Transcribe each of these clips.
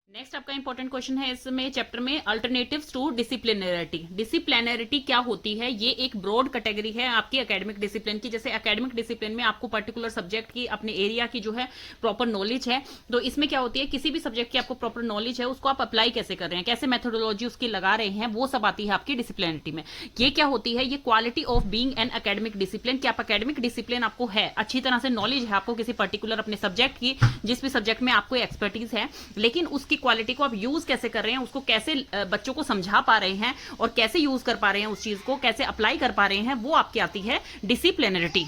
Next आपका important question है इसमें चैप्टर में अल्टरनेटिव्स टू डिसिप्लिनरिटी। डिसिप्लिनरिटी क्या होती है? ये एक ब्रॉड कैटेगरी है आपकी एकेडमिक डिसिप्लिन की। जैसे एकेडमिक डिसिप्लिन में आपको पर्टिकुलर सब्जेक्ट की अपने एरिया की जो है प्रॉपर नॉलेज है, तो इसमें क्या होती है किसी भी सब्जेक्ट की आपको प्रॉपर नॉलेज है, उसको आप अप्लाई कैसे कर रहे हैं, कैसे मेथोडोलॉजी उसकी लगा रहे हैं, वो सब आती है आपकी डिसिप्लिनरिटी में। ये क्या होती है? ये quality of being an academic discipline, कि आप एकेडमिक डिसिप्लिन आपको है, अच्छी तरह से नॉलेज है आपको किसी पर्टिकुलर अपने सब्जेक्ट की, जिस भी सब्जेक्ट में आपको एक्सपर्टीज है, लेकिन उसकी क्वालिटी को आप यूज कैसे कर रहे हैं, उसको कैसे बच्चों को समझा पा रहे हैं और कैसे यूज कर पा रहे हैं, उस चीज को कैसे अप्लाई कर पा रहे हैं, वो आपकी आती है डिसिप्लिनरिटी।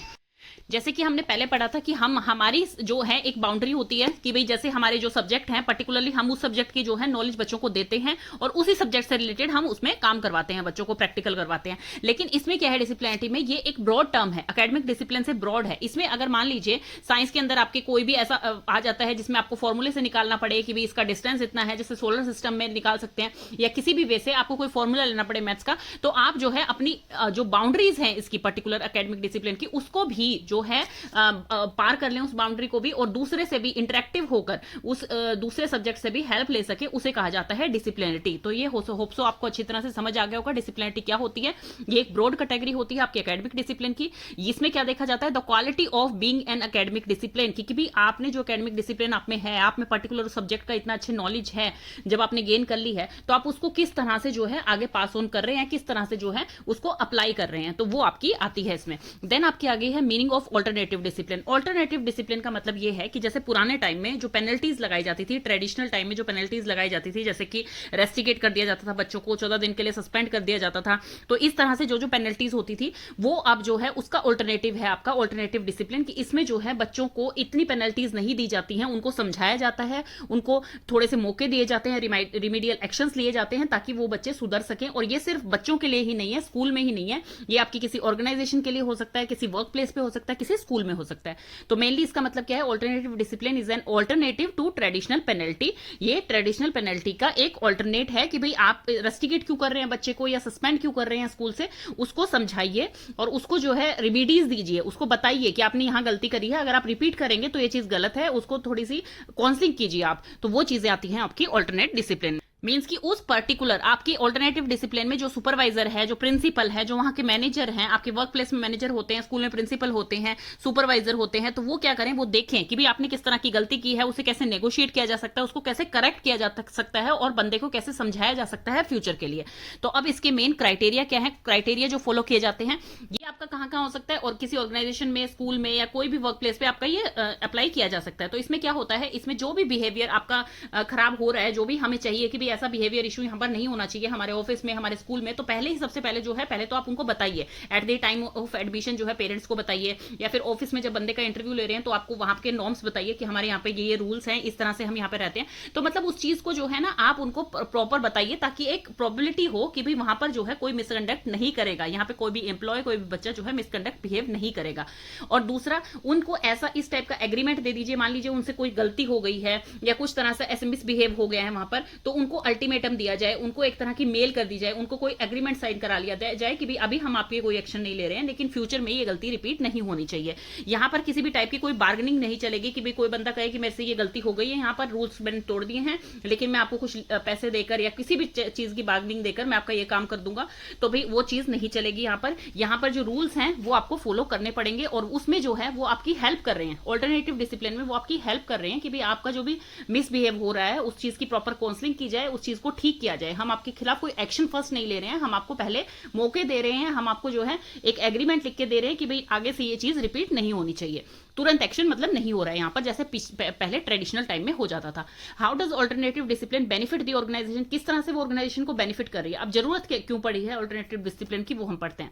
जैसे कि हमने पहले पढ़ा था कि हमारी जो है एक बाउंड्री होती है कि भाई जैसे हमारे जो सब्जेक्ट हैं पर्टिकुलरली हम उस सब्जेक्ट की जो है नॉलेज बच्चों को देते हैं और उसी सब्जेक्ट से रिलेटेड हम उसमें काम करवाते हैं, बच्चों को प्रैक्टिकल करवाते हैं। लेकिन इसमें क्या है डिसिप्लिनरिटी में, ये एक ब्रॉड टर्म है, एकेडमिक डिसिप्लिन से ब्रॉड है। इसमें अगर मान लीजिए साइंस के अंदर आपके कोई भी ऐसा आ जाता है जिसमें आपको फॉर्मूले से निकालना पड़े कि भाई इसका डिस्टेंस इतना है, जैसे सोलर सिस्टम में निकाल सकते हैं, या किसी भी वे से आपको कोई फॉर्मूला लेना पड़े मैथ्स का, तो आप जो है अपनी जो बाउंड्रीज है इसकी पर्टिकुलर एकेडमिक डिसिप्लिन की, उसको भी जो है पार कर लें उस बाउंड्री को भी, और दूसरे से भी इंटरेक्टिव होकर उस दूसरे सब्जेक्ट से भी हेल्प ले सके, उसे कहा जाता है डिसिप्लिनरिटी। तो ये होप्सो आपको अच्छी तरह से समझ आ गया होगा डिसिप्लिनरिटी क्या होती है। ये एक ब्रॉड कैटेगरी होती है आपकी एकेडमिक डिसिप्लिन की। इसमें क्या देखा जाता है, the quality of being an academic discipline, कि भी आपने जो एकेडमिक डिसिप्लिन आप में है, आप में पर्टिकुलर सब्जेक्ट का इतना अच्छी नॉलेज है, जब आपने गेन कर ली है, तो आप उसको किस तरह से जो है आगे पास ऑन कर रहे हैं, किस तरह से जो है उसको अप्लाई कर रहे हैं, तो वो आपकी आती है इसमें। देन आपकी आगे है meaning of alternative discipline. Alternative discipline का मतलब ये है कि जैसे पुराने टाइम में जो पेनल्टीज लगाई जाती थी, ट्रेडिशनल टाइम में जो पेनल्टीज लगाई जाती थी, जैसे कि रेस्टिकेट कर दिया जाता था बच्चों को, 14 दिन के लिए सस्पेंड कर दिया जाता था, तो इस तरह से जो जो पेनल्टीज होती थी वो अब जो है उसका ऑल्टरनेटिव है आपका ऑल्टरनेटिव डिसिप्लिन, कि इसमें जो है बच्चों को इतनी पेनल्टीज नहीं दी जाती हैं, उनको समझाया जाता है, उनको थोड़े से मौके दिए जाते हैं, रिमीडियल एक्शंस लिए जाते हैं ताकि वो बच्चे सुधर सकें। और ये सिर्फ बच्चों के लिए ही नहीं है, स्कूल में ही नहीं है, ये आपकी किसी ऑर्गेनाइजेशन के लिए हो सकता है, किसी वर्क प्लेस पे हो सकता है, किसी स्कूल में हो सकता है। तो मेनली इसका मतलब क्या है, alternative discipline is an alternative to traditional penalty. ये ट्रेडिशनल पेनल्टी का एक ऑल्टरनेट है कि भाई आप रस्टिकेट क्यों कर रहे हैं बच्चे को या सस्पेंड क्यों कर रहे हैं स्कूल से, उसको समझाइए और उसको जो है रिमीडीज दीजिए, उसको बताइए कि आपने यहां गलती करी है, अगर आप रिपीट करेंगे तो ये चीज गलत है, उसको थोड़ी सी काउंसलिंग कीजिए आप, तो वो चीजें आती हैं आपकी ऑल्टरनेट डिसिप्लिन। मीन्स कि उस पर्टिकुलर आपकी ऑल्टरनेटिव डिसिप्लिन में जो सुपरवाइजर है, जो प्रिंसिपल है, जो वहां के मैनेजर हैं, आपके वर्क प्लेस में मैनेजर होते हैं, स्कूल में प्रिंसिपल होते हैं, सुपरवाइजर होते हैं, तो वो क्या करें, वो देखें कि भी आपने किस तरह की गलती की है, उसे कैसे नेगोशिएट किया जा सकता है, उसको कैसे करेक्ट किया जा सकता है और बंदे को कैसे समझाया जा सकता है फ्यूचर के लिए। तो अब इसके मेन क्राइटेरिया क्या है, क्राइटेरिया जो फॉलो किए जाते हैं, ये आपका कहां हो सकता है, और किसी ऑर्गेनाइजेशन में, स्कूल में या कोई भी वर्क प्लेस पे आपका ये अप्लाई किया जा सकता है। तो इसमें क्या होता है, इसमें जो भी बिहेवियर आपका खराब हो रहा है, जो भी हमें चाहिए कि भी ऐसा बिहेवियर इशू यहाँ पर नहीं होना चाहिए हमारे ऑफिस में, हमारे स्कूल में, तो पहले ही सबसे पहले जो है, पहले तो आप उनको बताइए at the time of admission, जो है पेरेंट्स को बताइए, या फिर ऑफिस में जब बंदे का इंटरव्यू ले रहे हैं तो आपको वहां के नॉर्म्स बताइए कि हमारे यहाँ पे ये रूल्स हैं, इस तरह से हम यहाँ पे रहते हैं। तो मतलब उस चीज को जो है ना आप उनको प्रॉपर बताइए, ताकि एक प्रोबेबिलिटी हो कि भाई वहां पर जो है कोई मिसकंडक्ट नहीं करेगा, यहाँ पे कोई भी एम्प्लॉय, कोई भी बच्चा जो है मिसकंडक्ट बिहेव नहीं करेगा। और दूसरा, उनको ऐसा इस टाइप का एग्रीमेंट दे दीजिए, मान लीजिए उनसे कोई गलती हो गई है या कुछ तरह से ऐसे मिसबिहेव हो गया है वहां पर, तो उनको अल्टीमेटम दिया जाए, उनको एक तरह की मेल कर दी जाए, उनको कोई एग्रीमेंट साइन करा लिया जाए कि भी अभी हम आपके कोई एक्शन नहीं ले रहे हैं, लेकिन फ्यूचर में ये गलती रिपीट नहीं होनी चाहिए। यहां पर किसी भी टाइप की कोई बार्गेनिंग नहीं चलेगी कि भाई कोई बंदा कहे कि मेरे से ये गलती हो गई है, यहां पर रूल्स मैंने तोड़ दिए हैं, लेकिन मैं आपको कुछ पैसे देकर या किसी भी चीज की बार्गेनिंग देकर मैं आपका ये काम कर दूंगा, तो भाई वो चीज नहीं चलेगी। यहां पर जो रूल्स हैं वो आपको फॉलो करने पड़ेंगे, और उसमें जो है वो आपकी हेल्प कर रहे हैं, ऑल्टरनेटिव डिसिप्लिन में वो आपकी हेल्प कर रहे हैं कि भाई आपका जो भी मिसबिहेव हो रहा है उस चीज की प्रॉपर काउंसलिंग की जाए, उस चीज को ठीक किया जाए। हम आपके खिलाफ कोई एक्शन फर्स्ट नहीं ले रहे हैं, हम आपको पहले मौके दे रहे हैं, हम आपको जो है एक एग्रीमेंट लिख के दे रहे हैं कि भाई आगे से ये चीज रिपीट नहीं होनी चाहिए। तुरंत एक्शन मतलब नहीं हो रहा है यहां पर, जैसे पहले ट्रेडिशनल टाइम में हो जाता था। How does alternative discipline benefit the organization, किस तरह से वो ऑर्गेनाइजेशन को बेनिफिट कर रही है, अब जरूरत क्यों पड़ी है ऑल्टरनेटिव डिसिप्लिन की, वो हम पढ़ते हैं।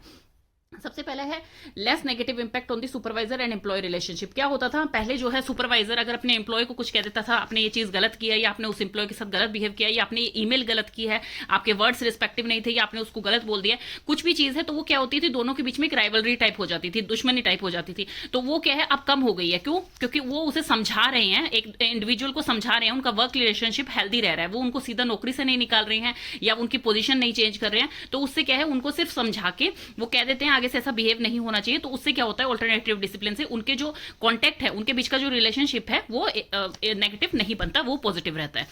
सबसे पहले है less negative impact on the supervisor and employee relationship. क्या होता था पहले, जो है सुपरवाइजर अगर अपने एम्प्लॉय को कुछ कह देता था, आपने ये चीज गलत किया, या आपने उस एम्प्लॉय के साथ गलत बिहेव किया, या आपने ये ईमेल गलत की है, आपके वर्ड्स रिस्पेक्टिव नहीं थे, या आपने उसको गलत बोल दिया, कुछ भी चीज है, तो वो क्या होती थी, दोनों के बीच में एक राइवलरी टाइप हो जाती थी, दुश्मनी टाइप हो जाती थी। तो वो क्या है अब कम हो गई है, क्यों? क्योंकि वो उसे समझा रहे हैं, एक इंडिविजुअल को समझा रहे हैं, उनका वर्क रिलेशनशिप हेल्दी रह रहा है, वो उनको सीधा नौकरी से नहीं निकाल रहे हैं या उनकी पोजीशन नहीं चेंज कर रहे हैं, तो उससे क्या है, उनको सिर्फ समझा के वो कह देते हैं आगे से ऐसा बिहेव नहीं होना चाहिए। तो उससे क्या होता है, ऑल्टरनेटिव डिसिप्लिन से उनके जो कॉन्टेक्ट है, उनके बीच का जो रिलेशनशिप है वो नेगेटिव नहीं बनता, वो पॉजिटिव रहता है।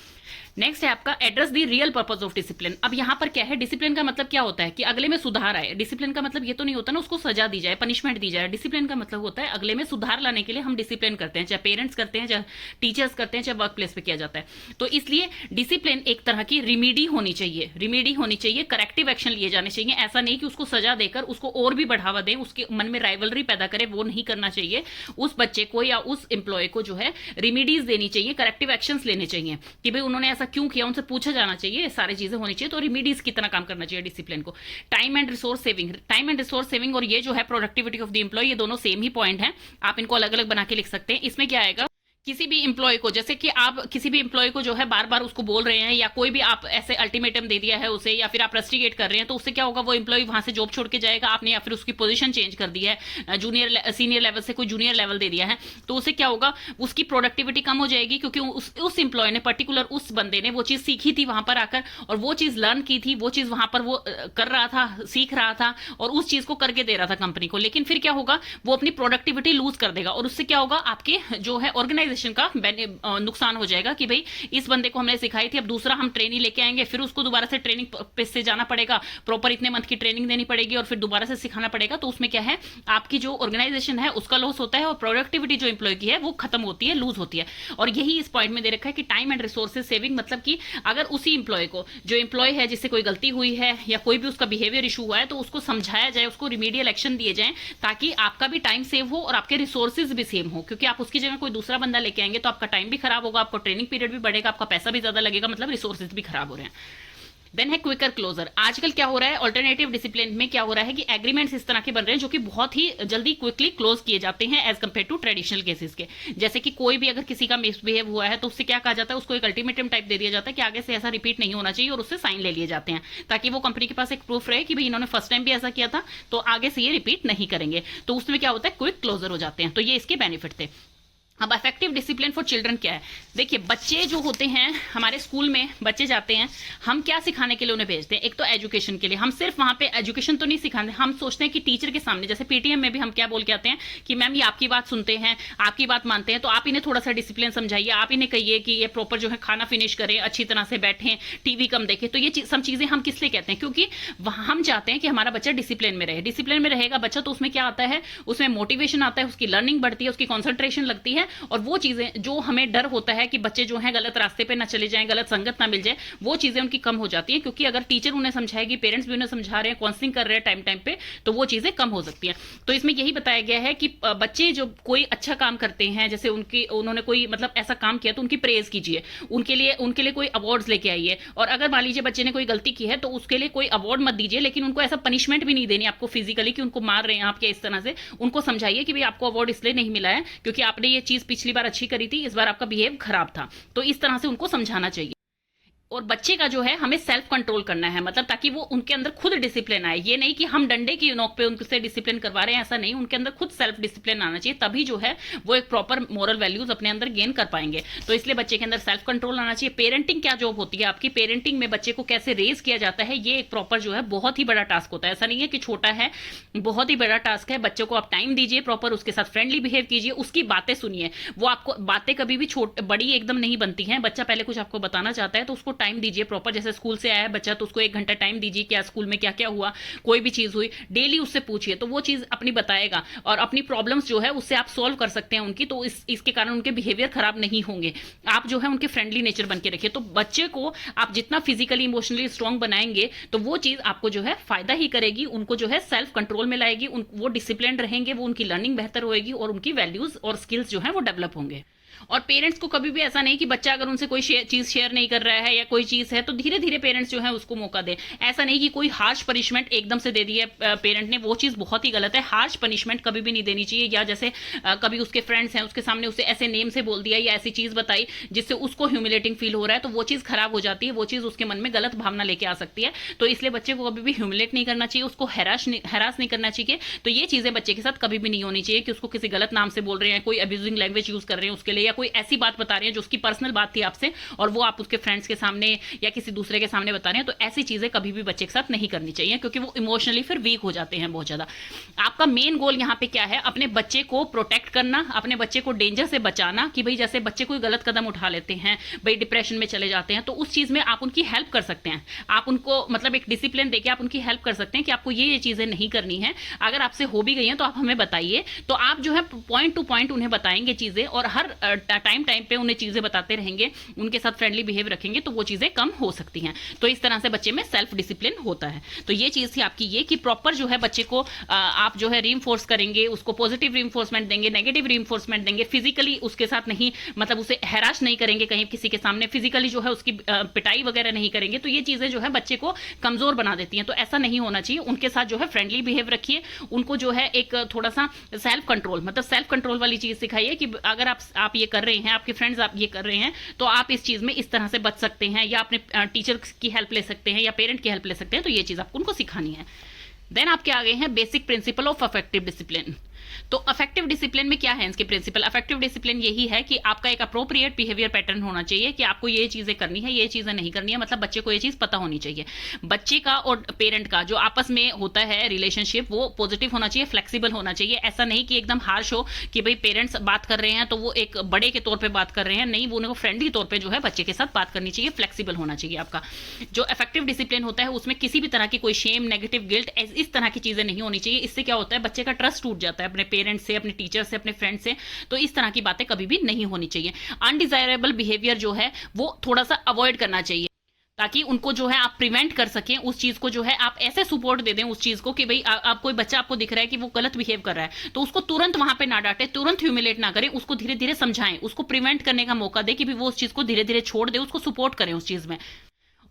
नेक्स्ट है आपका address the real purpose of discipline. अब यहाँ पर क्या है, डिसिप्लिन का मतलब क्या होता है कि अगले में सुधार आए। डिसिप्लिन का मतलब ये तो नहीं होता ना उसको सजा दी जाए, पनिशमेंट दी जाए। डिसिप्लिन का मतलब होता है अगले में सुधार लाने के लिए हम डिसिप्लिन करते हैं, चाहे पेरेंट्स करते हैं, चाहे टीचर्स करते हैं, चाहे वर्क प्लेस पे किया जाता है। तो इसलिए डिसिप्लिन एक तरह की रिमीडी होनी चाहिए, रिमीडी होनी चाहिए, करेक्टिव एक्शन लिए जाने चाहिए। ऐसा नहीं कि उसको सजा देकर उसको और भी बढ़ावा दें, उसके मन में राइवलरी पैदा करे, वो नहीं करना चाहिए। उस बच्चे को या उस एम्प्लॉय को जो है रिमीडीज देनी चाहिए, करेक्टिव एक्शंस लेने चाहिए कि भाई उन्होंने ऐसा क्यों किया, उनसे पूछा जाना चाहिए, सारी चीजें होनी चाहिए। तो रिमीडीज की तरह काम करना चाहिए डिसिप्लिन को। Time and resource saving, time and resource saving और ये जो है प्रोडक्टिविटी ऑफ द एम्प्लॉय, ये दोनों सेम ही पॉइंट है, आप इनको अलग अलग बना के लिख सकते हैं। इसमें क्या आएगा, किसी भी एम्प्लॉय को, जैसे कि आप किसी भी एम्प्लॉय को जो है बार बार उसको बोल रहे हैं या कोई भी आप ऐसे अल्टीमेटम दे दिया है उसे, या फिर आप रस्टिकेट कर रहे हैं, तो उससे क्या होगा, वो एम्प्लॉय वहां से जॉब छोड़ के जाएगा आपने, या फिर उसकी पोजीशन चेंज कर दी है, जूनियर सीनियर लेवल से कोई जूनियर लेवल दे दिया है, तो उससे क्या होगा, उसकी प्रोडक्टिविटी कम हो जाएगी, क्योंकि उस एम्प्लॉय ने, पर्टिकुलर उस बंदे ने वो चीज सीखी थी वहां पर आकर, और वो चीज लर्न की थी, वो चीज वहां पर वो कर रहा था, सीख रहा था, और उस चीज को करके दे रहा था कंपनी को। लेकिन फिर क्या होगा, वो अपनी प्रोडक्टिविटी लूज कर देगा, और उससे क्या होगा, आपके जो है ऑर्गेनाइजेशन का नुकसान हो जाएगा कि भाई इस बंदे को हमने सिखाई थी, अब दूसरा हम ट्रेनिंग लेके आएंगे, फिर उसको दोबारा से ट्रेनिंग पे से जाना पड़ेगा, प्रॉपर इतने मंथ की ट्रेनिंग देनी पड़ेगी, और फिर दोबारा से सिखाना पड़ेगा। तो उसमें क्या है, आपकी जो ऑर्गेनाइजेशन है उसका लॉस होता है, और प्रोडक्टिविटी जो एम्प्लॉय की है वो खत्म होती है, लूज होती है। और यही इस पॉइंट में दे रखा है कि टाइम एंड रिसोर्सेज सेविंग, मतलब कि अगर उसी एम्प्लॉय को, जो एम्प्लॉय है जिससे कोई गलती हुई है या कोई भी उसका बिहेवियर इशू हुआ है, तो उसको समझाया जाए, उसको रिमीडियल एक्शन दिए जाए, ताकि आपका भी टाइम सेव हो और आपके रिसोर्सेज भी सेव हो। क्योंकि आप उसकी जगह कोई दूसरा बंदा लेके आएंगे तो आपका टाइम भी खराब होगा, आपको ट्रेनिंग पीरियड भी बढ़ेगा, आपका पैसा भी ज्यादा लगेगा, मतलब रिसोर्सेज भी खराब हो रहे हैं। देन है क्विकर क्लोजर। आजकल क्या हो रहा है, ऑल्टरनेटिव डिसिप्लिन में क्या हो रहा है कि एग्रीमेंट्स इस तरह के बन रहे हैं जो कि बहुत ही जल्दी क्विकली क्लोज किए जाते हैं as compare to traditional cases के। जैसे कि कोई भी अगर किसी का मिसबिहेव हुआ है तो उससे क्या कहा जाता है, उसको एक अल्टीमेटम टाइप दे दिया जाता है कि आगे से ऐसा रिपीट नहीं होना चाहिए, और उससे साइन ले लिए जाते हैं, ताकि वो कंपनी के पास एक प्रूफ रहे कि भाई इन्होंने फर्स्ट टाइम भी ऐसा किया था तो आगे से ये रिपीट नहीं करेंगे। तो उसमें क्या होता है, क्विक क्लोजर हो जाते हैं। तो ये इसके बेनिफिट थे। अब इफेक्टिव डिसिप्लिन फॉर चिल्ड्रन क्या है, देखिए बच्चे जो होते हैं हमारे स्कूल में, बच्चे जाते हैं, हम क्या सिखाने के लिए उन्हें भेजते हैं, एक तो एजुकेशन के लिए। हम सिर्फ वहां पे एजुकेशन तो नहीं सिखाते, हम सोचते हैं कि टीचर के सामने, जैसे पीटीएम में भी हम क्या बोल के आते हैं कि मैम ये आपकी बात सुनते हैं, आपकी बात मानते हैं, तो आप इन्हें थोड़ा सा डिसिप्लिन समझाइए, आप इन्हें कहिए कि ये प्रॉपर जो है खाना फिनिश करें, अच्छी तरह से बैठें, टीवी कम देखें। तो ये सब चीजें हम किस लिए कहते हैं, क्योंकि हम चाहते हैं कि हमारा बच्चा डिसिप्लिन में रहे। डिसिप्लिन में रहेगा बच्चा तो उसमें क्या आता है, उसमें मोटिवेशन आता है, उसकी लर्निंग बढ़ती है, उसकी कॉन्सेंट्रेशन लगती है, और वो चीजें जो हमें डर होता है कि बच्चे जो हैं गलत रास्ते पे ना चले जाएं, गलत संगत ना मिल जाए, वो चीजें उनकी कम हो जाती हैं। क्योंकि अगर टीचर उन्हें समझाएगी, पेरेंट्स भी उन्हें समझा रहे हैं, काउंसलिंग कर रहे हैं टाइम टाइम पे, तो वो चीजें कम हो सकती हैं। तो इसमें यही बताया गया है कि बच्चे जो कोई अच्छा काम करते हैं, जैसे उन्होंने कोई मतलब ऐसा काम किया तो उनकी प्रेज कीजिए, उनके लिए कोई अवार्ड्स लेके आइए। और अगर मान लीजिए बच्चे ने कोई गलती की है तो उसके लिए कोई अवार्ड मत दीजिए, लेकिन उनको ऐसा पनिशमेंट भी नहीं देनी आपको फिजिकली कि उनको मार रहे हैं आप, या इस तरह से उनको समझाइए कि भाई आपको अवार्ड इसलिए नहीं मिला है क्योंकि आपने ये चीज पिछली बार अच्छी करी थी, इस बार आपका बिहेव खराब था। तो इस तरह से उनको समझाना चाहिए। और बच्चे का जो है हमें सेल्फ कंट्रोल करना है, मतलब ताकि वो उनके अंदर खुद डिसिप्लिन आए। ये नहीं कि हम डंडे की नोक पे उनसे डिसिप्लिन करवा रहे हैं, ऐसा नहीं, उनके अंदर खुद सेल्फ डिसिप्लिन आना चाहिए, तभी जो है वो एक प्रॉपर मोरल वैल्यूज अपने अंदर गेन कर पाएंगे। तो इसलिए बच्चे के अंदर सेल्फ कंट्रोल आना चाहिए। पेरेंटिंग क्या जॉब होती है आपकी, पेरेंटिंग में बच्चे को कैसे रेज किया जाता है, ये एक प्रॉपर जो है बहुत ही बड़ा टास्क होता है। ऐसा नहीं है कि छोटा है, बहुत ही बड़ा टास्क है। बच्चों को आप टाइम दीजिए प्रॉपर, उसके साथ फ्रेंडली बिहेव कीजिए, उसकी बातें सुनिए। वो आपको बातें कभी भी बड़ी एकदम नहीं बनती हैं। बच्चा पहले कुछ आपको बताना चाहता है तो उसको टाइम दीजिए प्रॉपर। जैसे स्कूल से आया है बच्चा तो उसको 1 घंटा टाइम दीजिए, क्या स्कूल में क्या क्या हुआ, कोई भी चीज हुई डेली उससे पूछिए, तो वो चीज अपनी बताएगा, और अपनी प्रॉब्लम्स जो है उससे आप सॉल्व कर सकते हैं उनकी। तो इसके कारण उनके बिहेवियर खराब नहीं होंगे। आप जो है उनके फ्रेंडली नेचर बन के रखिए। तो बच्चे को आप जितना फिजिकली इमोशनली स्ट्रांग बनाएंगे तो वो चीज आपको जो है फायदा ही करेगी, उनको जो है सेल्फ कंट्रोल में लाएगी, वो डिसिप्लिन रहेंगे, वो उनकी लर्निंग बेहतर होएगी, और उनकी वैल्यूज और स्किल्स जो है वो डेवलप होंगे। और पेरेंट्स को कभी भी ऐसा नहीं कि बच्चा अगर उनसे कोई चीज शेयर नहीं कर रहा है या कोई चीज है तो धीरे धीरे पेरेंट्स जो है उसको मौका दें। ऐसा नहीं कि कोई हार्श पनिशमेंट एकदम से दे दी है पेरेंट ने, वो चीज बहुत ही गलत है। हार्श पनिशमेंट कभी भी नहीं देनी चाहिए। या जैसे कभी उसके फ्रेंड्स हैं उसके सामने उसे ऐसे नेम से बोल दिया या ऐसी चीज बताई जिससे उसको ह्यूमिलेटिंग फील हो रहा है, तो वो चीज खराब हो जाती है, वो चीज उसके मन में गलत भावना लेके आ सकती है। तो इसलिए बच्चे को कभी भी ह्यूमिलेट नहीं करना चाहिए, उसको हैरास नहीं करना चाहिए। तो ये चीजें बच्चे के साथ कभी भी नहीं होनी चाहिए कि उसको किसी गलत नाम से बोल रहे हैं, कोई अब्यूजिंग लैंग्वेज यूज कर रहे हैं उसके लिए, या कोई ऐसी बात बता रहे हैं जो उसकी पर्सनल बात थी आपसे और वो आप उसके फ्रेंड्स के सामने या किसी दूसरे के सामने बता रहे हैं, तो ऐसी चीजें कभी भी बच्चे के साथ नहीं करनी चाहिए, क्योंकि वो इमोशनली फिर वीक हो जाते हैं बहुत ज्यादा। आपका मेन गोल यहाँ पे क्या है, अपने बच्चे को प्रोटेक्ट करना, अपने बच्चे को डेंजर से बचाना, कि भाई जैसे बच्चे कोई गलत कदम उठा लेते हैं, भाई डिप्रेशन में चले जाते हैं, तो उस चीज में आप उनकी हेल्प कर सकते हैं। आप उनको मतलब एक डिसिप्लिन देके आप उनकी हेल्प कर सकते हैं कि आपको ये चीजें नहीं करनी है। अगर आपसे हो भी गई हैं तो आप हमें बताइए, तो आप जो है पॉइंट टू पॉइंट उन्हें बताएंगे चीजें, और हर टाइम पे उन्हें चीजें बताते रहेंगे, उनके साथ फ्रेंडली बिहेव रखेंगे, तो वो चीजें कम हो सकती हैं। तो इस तरह से बच्चे में सेल्फ डिसिप्लिन होता है। तो ये चीज थी आपकी ये, कि प्रॉपर जो है बच्चे को आप जो है रीइंफोर्स करेंगे, उसको पॉजिटिव रीइंफोर्समेंट देंगे, नेगेटिव रीइंफोर्समेंट देंगे, फिजिकली उसके साथ नहीं मतलब उसे हैरास नहीं करेंगे कहीं किसी के सामने, फिजिकली जो है उसकी पिटाई वगैरह नहीं करेंगे, तो ये चीजें जो है बच्चे को कमजोर बना देती हैं। तो ऐसा नहीं होना चाहिए। उनके साथ जो है फ्रेंडली बिहेव रखिए, उनको जो है एक थोड़ा सा सेल्फ कंट्रोल मतलब सेल्फ कंट्रोल वाली चीज सिखाइए कि अगर आप ये कर रहे हैं, आपके फ्रेंड्स आप ये कर रहे हैं, तो आप इस चीज में इस तरह से बच सकते हैं, या अपने टीचर की हेल्प ले सकते हैं या पेरेंट की हेल्प ले सकते हैं। तो ये चीज आपको उनको सिखानी है। देन आपके आगे हैं basic principle of affective discipline. तो अफेक्टिव डिसिप्लिन में क्या है इसके प्रिंसिपल? अफेक्टिव डिसिप्लिन यही है कि आपका एक अप्रोप्रिएट बिहेवियर पैटर्न होना चाहिए, कि आपको ये चीजें करनी है, ये चीजें नहीं करनी है, मतलब बच्चे को ये चीज पता होनी चाहिए। बच्चे का और पेरेंट का जो आपस में होता है रिलेशनशिप, वो पॉजिटिव होना चाहिए, फ्लेक्सिबल होना चाहिए। ऐसा नहीं कि एकदम हार्श हो कि भाई पेरेंट्स बात कर रहे हैं तो वो एक बड़े के तौर पर बात कर रहे हैं, नहीं, वो उनको फ्रेंडली तौर पर जो है बच्चे के साथ बात करनी चाहिए, फ्लेक्सिबल होना चाहिए। आपका जो इफेक्टिव डिसिप्लिन होता है उसमें किसी भी तरह की कोई शेम, नेगेटिव गिल्ट, इस तरह की चीजें नहीं होनी चाहिए। इससे क्या होता है, बच्चे का ट्रस्ट टूट जाता है अपने पेरेंट्स से, अपने टीचर से, अपने फ्रेंड से। तो इस तरह की बातें कभी भी नहीं होनी चाहिए। अनडिजायरेबल बिहेवियर जो है वो थोड़ा सा अवॉइड करना चाहिए, ताकि उनको जो है आप प्रिवेंट कर सकें उस चीज को, जो है आप ऐसे सपोर्ट दे दें उस चीज को कि भाई आप कोई बच्चा आपको दिख रहा है कि वो गलत बिहेव कर रहा है, तो उसको तुरंत वहां पे ना डांटे, तुरंत ह्यूमिलेट ना करें, उसको धीरे धीरे समझाएं, उसको प्रिवेंट करने का मौका दे कि भी वो उस चीज को धीरे धीरे छोड़ दे, उसको सपोर्ट करें उस चीज में।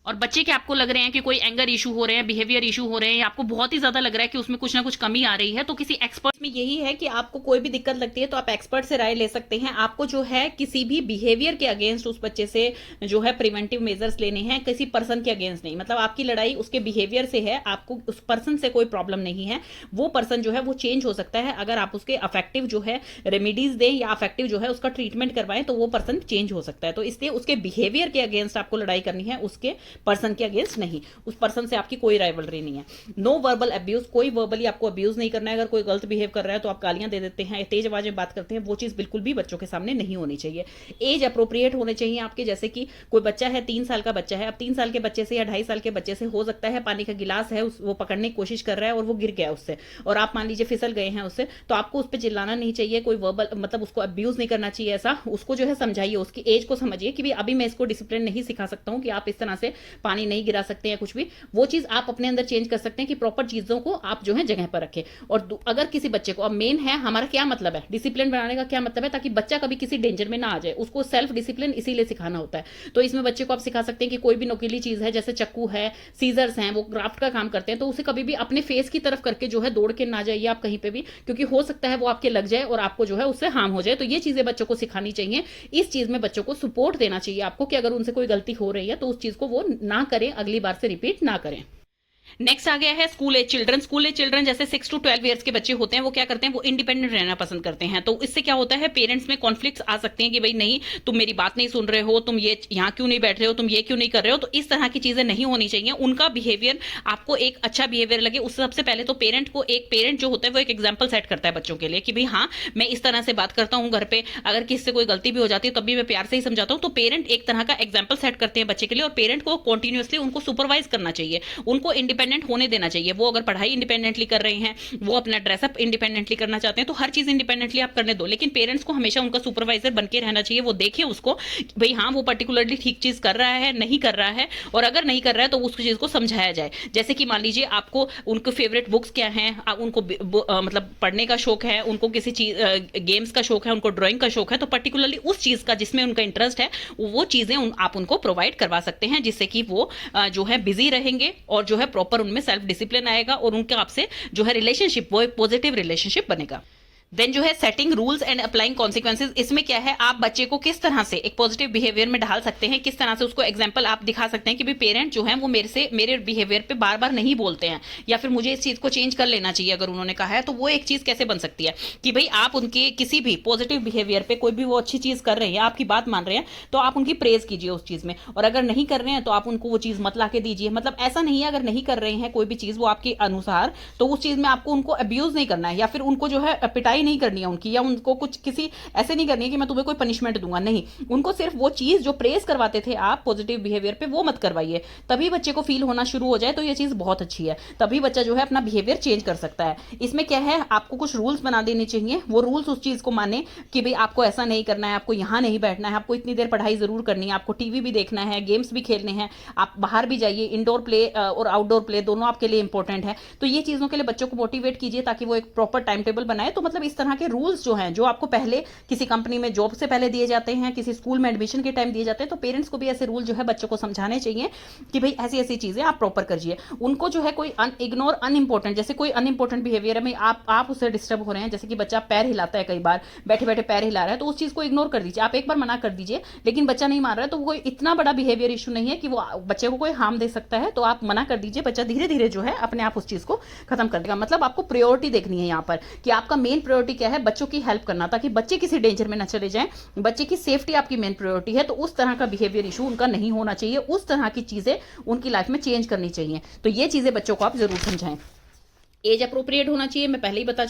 और बच्चे के आपको लग रहे हैं कि कोई एंगर इशू हो रहे हैं, बिहेवियर इशू हो रहे हैं, या आपको बहुत ही ज्यादा लग रहा है कि उसमें कुछ ना कुछ कमी आ रही है, तो किसी एक्सपर्ट में यही है कि आपको कोई भी दिक्कत लगती है तो आप एक्सपर्ट से राय ले सकते हैं। आपको जो है किसी भी बिहेवियर के अगेंस्ट उस बच्चे से जो है प्रिवेंटिव मेजर्स लेने हैं, किसी पर्सन के अगेंस्ट नहीं। मतलब आपकी लड़ाई उसके बिहेवियर से है, आपको उस पर्सन से कोई प्रॉब्लम नहीं है। वो पर्सन जो है वो चेंज हो सकता है, अगर आप उसके अफेक्टिव जो है रेमेडीज दें या अफेक्टिव जो है उसका ट्रीटमेंट करवाएं, तो वो पर्सन चेंज हो सकता है। तो इसलिए उसके बिहेवियर के अगेंस्ट आपको लड़ाई करनी है, उसके पर्सन के अगेंस्ट नहीं। उस पर्सन से आपकी कोई राइवलरी नहीं है। नो वर्बल अब्यूज, कोई वर्बली आपको अब्यूज नहीं करना है। अगर कोई गलत बिहेव कर रहा है तो आप गालियां दे देते हैं, तेज आवाज में बात करते हैं, वो चीज बिल्कुल भी बच्चों के सामने नहीं होनी चाहिए। एज अप्रोप्रिएट होने चाहिए आपके, जैसे कि कोई बच्चा है, 3 साल का बच्चा है, अब 3 साल के बच्चे से या 2.5 साल के बच्चे से हो सकता है पानी का गिलास है वो पकड़ने की कोशिश कर रहा है और वो गिर गया उससे, और आप मान लीजिए फिसल गए हैं उससे, तो आपको उस पर चिल्लाना नहीं चाहिए, कोई वर्बल मतलब उसको अब्यूज नहीं करना चाहिए। ऐसा उसको जो है समझाइए, उसकी एज को समझिए कि अभी मैं इसको डिसिप्लिन नहीं सिखा सकता हूं कि आप इस तरह से पानी नहीं गिरा सकते या कुछ भी। वो चीज आप अपने अंदर चेंज कर सकते हैं कि प्रॉपर चीजों को आप जो है जगह पर रखें। और अगर किसी बच्चे को, अब मेन है हमारा क्या मतलब है डिसिप्लिन बनाने का, क्या मतलब है, ताकि बच्चा कभी किसी डेंजर में ना आ जाए, उसको सेल्फ डिसिप्लिन इसीलिए सिखाना होता है। तो इसमें बच्चे को आप सिखा सकते हैं कि कोई भी नुकीली चीज है, जैसे चक्कू है, सीजर्स हैं, वो क्राफ्ट का काम करते हैं, तो उसे कभी भी अपने फेस की तरफ करके जो है दौड़ के ना जाइए आप कहीं पे भी, क्योंकि हो सकता है वो आपके लग जाए और आपको जो है उससे हार्म हो जाए। तो ये चीजें बच्चों को सिखानी चाहिए। इस चीज में बच्चों को सपोर्ट देना चाहिए आपको कि अगर उनसे कोई गलती हो रही है तो उस चीज को वो ना करें, अगली बार से रिपीट ना करें। नेक्स्ट आ गया है school age children. School age children जैसे 6 to 12 ईयर्स के बच्चे होते हैं, वो क्या करते हैं, वो इंडिपेंडेंट रहना पसंद करते हैं। तो इससे क्या होता है, पेरेंट्स में कॉन्फ्लिक्ट्स आ सकते हैं कि भाई नहीं, तुम मेरी बात नहीं सुन रहे हो, तुम ये यहाँ क्यों नहीं बैठ रहे हो, तुम ये क्यों नहीं कर रहे हो। तो इस तरह की चीजें नहीं होनी चाहिए। उनका बिहेवियर आपको एक अच्छा बिहेवियर लगे, उससे सबसे पहले तो पेरेंट जो होता है वो एक एग्जाम्पल सेट करता है बच्चों के लिए कि भाई हाँ, मैं इस तरह से बात करता हूँ घर पे, अगर किसी से कोई गलती भी हो जाती है तब भी मैं प्यार से ही समझाता हूँ। तो पेरेंट एक तरह का एग्जाम्पल सेट करते हैं बच्चे के लिए, और पेरेंट को कॉन्टिन्यूअसली उनको सुपरवाइज करना चाहिए, उनको इंडिपेंडेंट होने देना चाहिए। वो अगर पढ़ाई इंडिपेंडेंटली कर रहे हैं, वो अपना ड्रेसअप इंडिपेंडेंटली करना चाहते हैं, तो हर चीज इंडिपेंडेंटली आप करने दो, लेकिन पेरेंट्स को हमेशा उनका सुपरवाइजर बनके रहना चाहिए। वो देखे उसको भाई हाँ, वो पर्टिकुलरली ठीक चीज कर रहा है, नहीं कर रहा है, और अगर नहीं कर रहा है तो उस चीज को समझाया जाए। जैसे कि मान लीजिए आपको उनको फेवरेट बुक्स क्या हैं, उनको मतलब पढ़ने का शौक है, उनको किसी चीज गेम्स का शौक है, उनको ड्राइंग का शौक है, तो पर्टिकुलरली उस चीज का जिसमें उनका इंटरेस्ट है वो चीजें आप उनको प्रोवाइड करवा सकते हैं, जिससे कि वो जो है बिजी रहेंगे और जो है प्रॉपर उनमें सेल्फ डिसिप्लिन आएगा और उनके आपसे जो है रिलेशनशिप वो एक पॉजिटिव रिलेशनशिप बनेगा। देन जो है setting rules and applying consequences, इसमें क्या है आप बच्चे को किस तरह से एक पॉजिटिव बिहेवियर में ढाल सकते हैं, किस तरह से उसको एग्जांपल आप दिखा सकते हैं कि भाई पेरेंट जो है वो मेरे बिहेवियर पे बार बार नहीं बोलते हैं, या फिर मुझे इस चीज को चेंज कर लेना चाहिए अगर उन्होंने कहा है, तो वो एक चीज कैसे बन सकती है कि भाई आप उनके किसी भी पॉजिटिव बिहेवियर पे कोई भी वो अच्छी चीज कर रहे हैं, आपकी बात मान रहे हैं, तो आप उनकी प्रेज कीजिए उस चीज में, और अगर नहीं कर रहे हैं तो आप उनको वो चीज मत ला के दीजिए। मतलब ऐसा नहीं है अगर नहीं कर रहे हैं कोई भी चीज वो आपके अनुसार, तो उस चीज में आपको उनको अब्यूज नहीं करना है, या फिर उनको जो है पिटाई नहीं करनी है उनकी, या उनको कुछ किसी ऐसे नहीं करनी है कि मैं तुम्हें कोई पनिशमेंट दूंगा, नहीं, उनको सिर्फ वो चीज जो प्रेज करवाते थे आप पॉजिटिव बिहेवियर पे वो मत करवाइए। तभी बच्चे को फील होना शुरू हो जाए तो ये चीज बहुत अच्छी है, तभी बच्चा जो है अपना बिहेवियर चेंज कर सकता है। इसमें क्या है आपको कुछ रूल्स बना देने चाहिए, वो रूल्स उस चीज को माने कि भाई आपको ऐसा नहीं करना है, आपको यहां नहीं बैठना है, आपको इतनी देर पढ़ाई जरूर करनी है, आपको टीवी भी देखना है, गेम्स भी खेलने हैं, आप बाहर भी जाइए, इंडोर प्ले और आउटडोर प्ले दोनों आपके लिए इंपॉर्टेंट है। तो ये चीजों के लिए बच्चों को मोटिवेट कीजिए ताकि वो एक प्रॉपर टाइम टेबल बनाए। तो मतलब इस तरह के रूल्स जो हैं, जो आपको पहले किसी कंपनी में जॉब से पहले दिए जाते हैं, किसी स्कूल में एडमिशन के टाइम दिए जाते हैं, तो पेरेंट्स को भी ऐसे रूल जो है बच्चों को समझाने चाहिए कि भाई ऐसी ऐसी चीजें आप प्रॉपर करिए। उनको जो है कोई इग्नोर अनइंपॉर्टेंट, जैसे कोई अनइंपॉर्टेंट बिहेवियर में आप उससे डिस्टर्ब हो रहे हैं, जैसे कि बच्चा पैर हिलाता है, कई बार बैठे बैठे पैर हिला रहा है, तो उस चीज को इग्नोर कर दीजिए। आप एक बार मना कर दीजिए, लेकिन बच्चा नहीं मान रहा है, तो कोई इतना बड़ा बिहेवियर इशू नहीं है कि वो बच्चे को कोई हार्म दे सकता है, तो आप मना कर दीजिए, बच्चा धीरे धीरे जो है अपने आप उस चीज को खत्म कर देगा। मतलब आपको प्रायोरिटी देखनी है यहाँ पर कि आपका मेन प्रायोरिटी क्या है, बच्चों की हेल्प करना, ताकि बच्चे किसी डेंजर में ना चले जाएं, बच्चे की सेफ्टी आपकी मेन प्रायोरिटी है। तो उस तरह का बिहेवियर इशू उनका नहीं होना चाहिए, उस तरह की चीजें उनकी लाइफ में चेंज करनी चाहिए। तो ये चीजें बच्चों को आप जरूर समझाएं। एज अप्रोप्रिएट होना चाहिए, मैं पहले ही बता